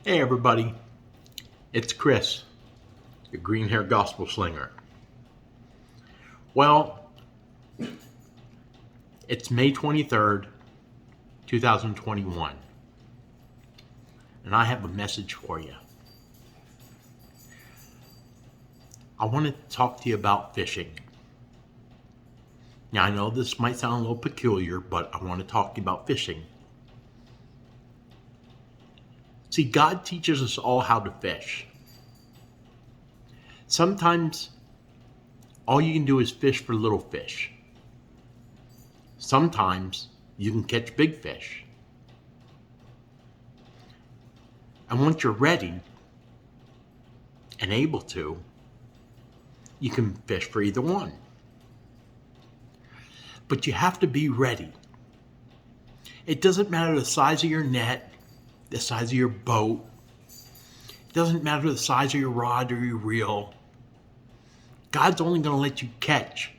Hey everybody, it's Chris, your green hair gospel slinger. Well, it's May 23rd, 2021, and I have a message for you. I want to talk to you about fishing. Now, I know this might sound a little peculiar, but I want to talk to you about fishing. See, God teaches us all how to fish. Sometimes all you can do is fish for little fish. Sometimes you can catch big fish. And once you're ready and able to, you can fish for either one. But you have to be ready. It doesn't matter the size of your net, the size of your boat. It doesn't matter the size of your rod or your reel. God's only going to let you catch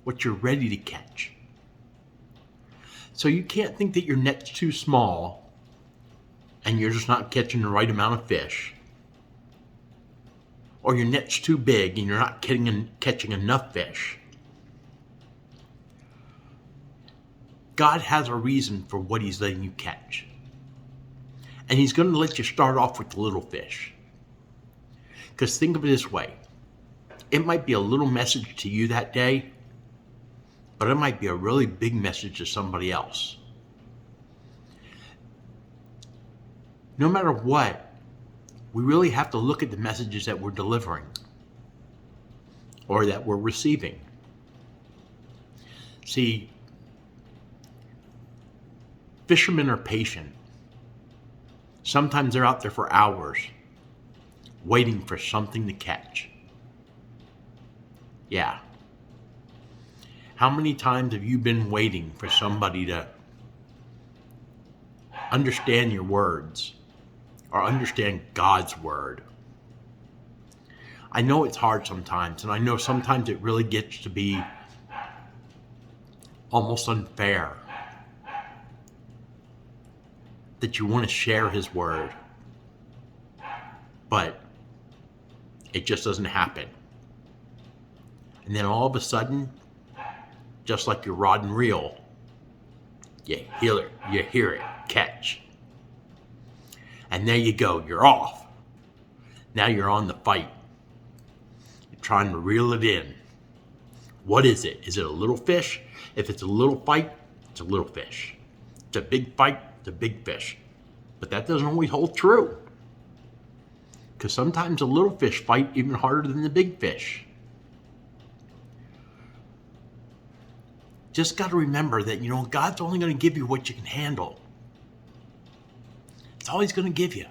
what you're ready to catch. So you can't think that your net's too small and you're just not catching the right amount of fish. Or your net's too big and you're not catching enough fish. God has a reason for what He's letting you catch. And He's going to let you start off with the little fish. Because think of it this way. It might be a little message to you that day, but it might be a really big message to somebody else. No matter what, we really have to look at the messages that we're delivering or that we're receiving. See, fishermen are patient. Sometimes they're out there for hours waiting for something to catch. Yeah. How many times have you been waiting for somebody to understand your words or understand God's word? I know it's hard sometimes, and I know sometimes it really gets to be almost unfair that you want to share His word, but it just doesn't happen. And then all of a sudden, just like your rod and reel, you hear it catch. And there you go, you're off. Now you're on the fight. You're trying to reel it in. What is it? Is it a little fish? If it's a little fight, it's a little fish. It's a big fight, it's a big fish. But that doesn't always hold true. Because sometimes the little fish fight even harder than the big fish. Just got to remember that, God's only going to give you what you can handle. It's all He's going to give you.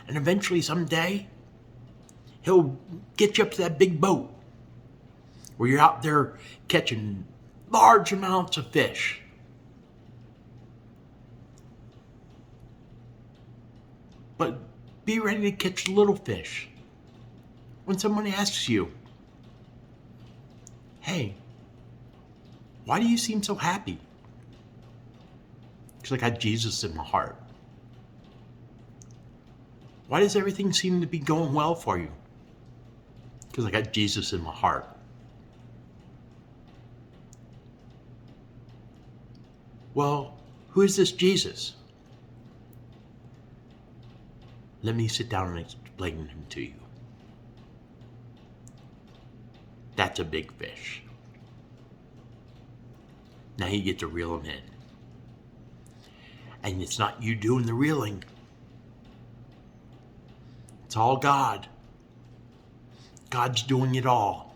And eventually, someday, He'll get you up to that big boat where you're out there catching large amounts of fish. But be ready to catch little fish. When someone asks you, hey, why do you seem so happy? Because I got Jesus in my heart. Why does everything seem to be going well for you? Because I got Jesus in my heart. Well, who is this Jesus? Let me sit down and explain Him to you. That's a big fish. Now you get to reel Him in. And it's not you doing the reeling. It's all God. God's doing it all.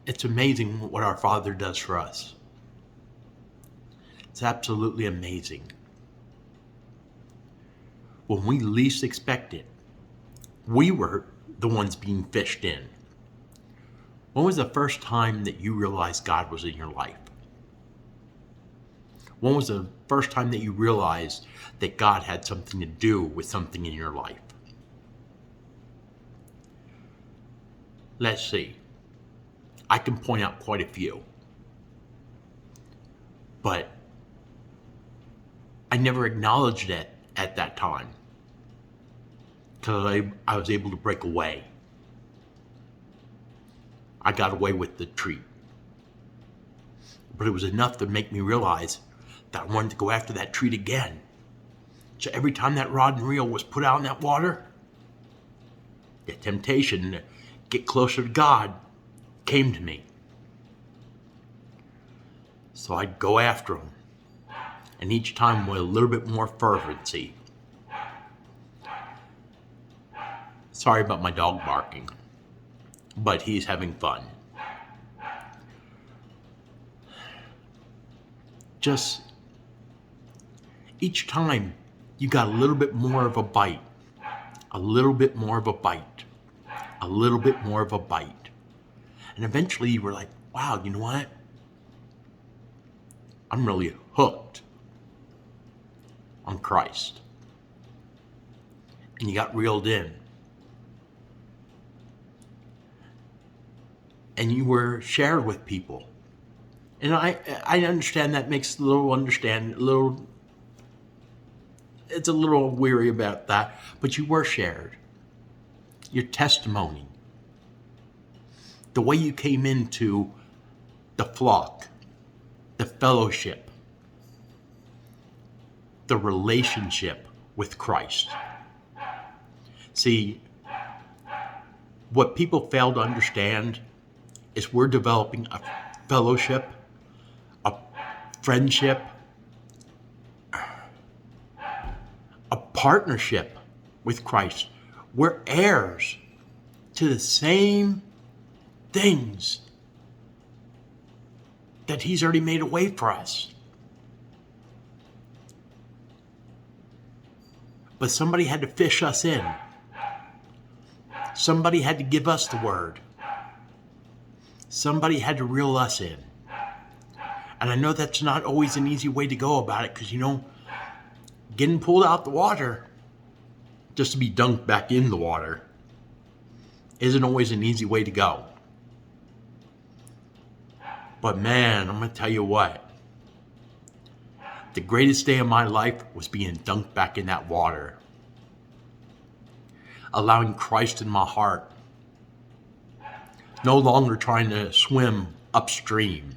It's amazing what our Father does for us. It's absolutely amazing. When we least expect it, we were the ones being fished in. When was the first time that you realized God was in your life? When was the first time that you realized that God had something to do with something in your life? Let's see. I can point out quite a few. But never acknowledged it at that time because I was able to break away. I got away with the treat. But it was enough to make me realize that I wanted to go after that treat again. So every time that rod and reel was put out in that water, the temptation to get closer to God came to me. So I'd go after him. And each time with a little bit more fervency. Sorry about my dog barking, but he's having fun. Just each time you got a little bit more of a bite, a little bit more of a bite, a little bit more of a bite. And eventually you were like, wow, you know what? I'm really hooked on Christ. And you got reeled in. And you were shared with people. And I understand that makes it's a little weary about that, but you were shared. Your testimony. The way you came into the flock, the fellowship, the relationship with Christ. See, what people fail to understand is we're developing a fellowship, a friendship, a partnership with Christ. We're heirs to the same things that he's already made a way for us. But somebody had to fish us in. Somebody had to give us the word. Somebody had to reel us in. And I know that's not always an easy way to go about it, because, getting pulled out the water just to be dunked back in the water isn't always an easy way to go. But man, I'm going to tell you what. The greatest day of my life was being dunked back in that water. Allowing Christ in my heart. No longer trying to swim upstream.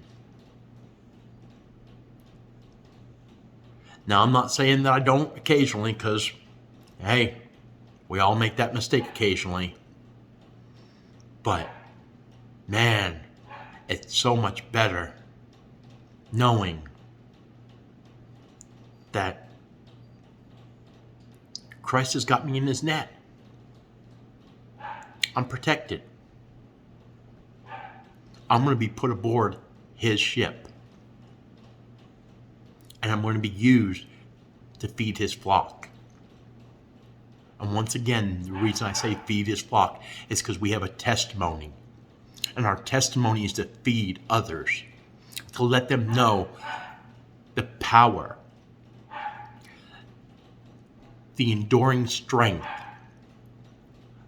Now, I'm not saying that I don't occasionally, because, hey, we all make that mistake occasionally. But, man, it's so much better knowing that Christ has got me in his net. I'm protected. I'm going to be put aboard his ship. And I'm going to be used to feed his flock. And once again, the reason I say feed his flock is because we have a testimony. And our testimony is to feed others. To let them know the power, the enduring strength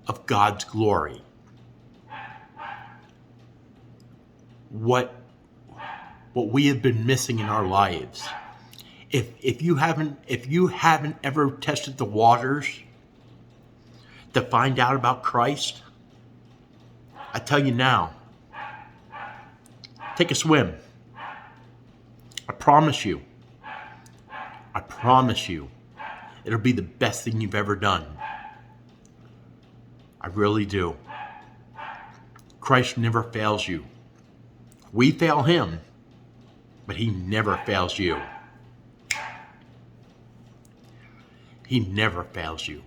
of God's glory. What we have been missing in our lives. If you haven't ever tested the waters to find out about Christ, I tell you now, take a swim. I promise you, it'll be the best thing you've ever done. I really do. Christ never fails you. We fail him, but he never fails you. He never fails you.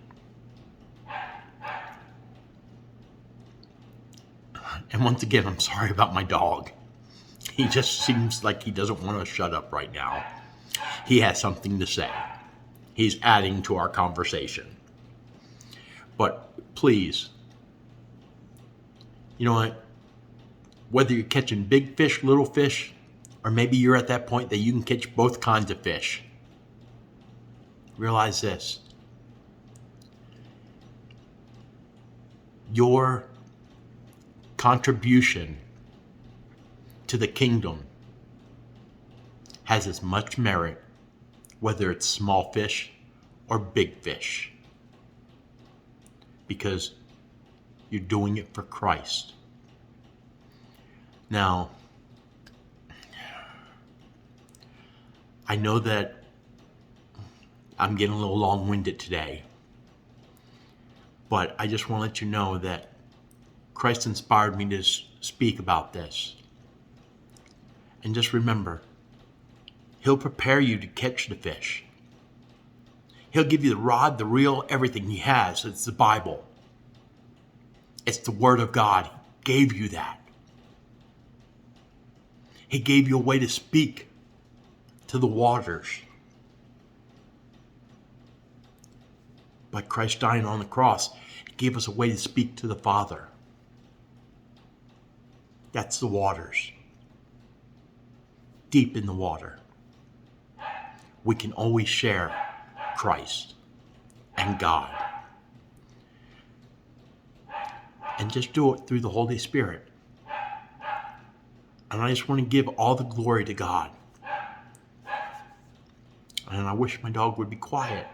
And once again, I'm sorry about my dog. He just seems like he doesn't want to shut up right now. He has something to say. He's adding to our conversation. But please, you know what? Whether you're catching big fish, little fish, or maybe you're at that point that you can catch both kinds of fish, realize this. Your contribution to the kingdom has as much merit whether it's small fish or big fish, because you're doing it for Christ. Now, I know that I'm getting a little long-winded today, but I just want to let you know that Christ inspired me to speak about this. And just remember, He'll prepare you to catch the fish. He'll give you the rod, the reel, everything. He has. It's the Bible. It's the Word of God. He gave you that. He gave you a way to speak to the waters. By Christ dying on the cross, He gave us a way to speak to the Father. That's the waters. Deep in the water, we can always share Christ and God. And just do it through the Holy Spirit. And I just want to give all the glory to God. And I wish my dog would be quiet.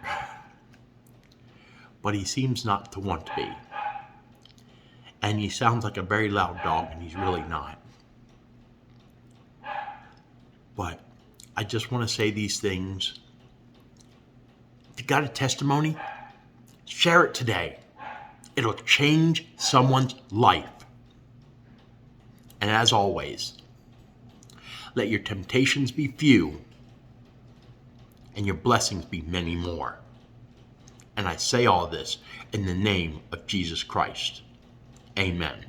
But he seems not to want to be. And he sounds like a very loud dog, and he's really not. But I just want to say these things. If you got a testimony, share it today. It'll change someone's life. And as always, let your temptations be few and your blessings be many more. And I say all this in the name of Jesus Christ. Amen.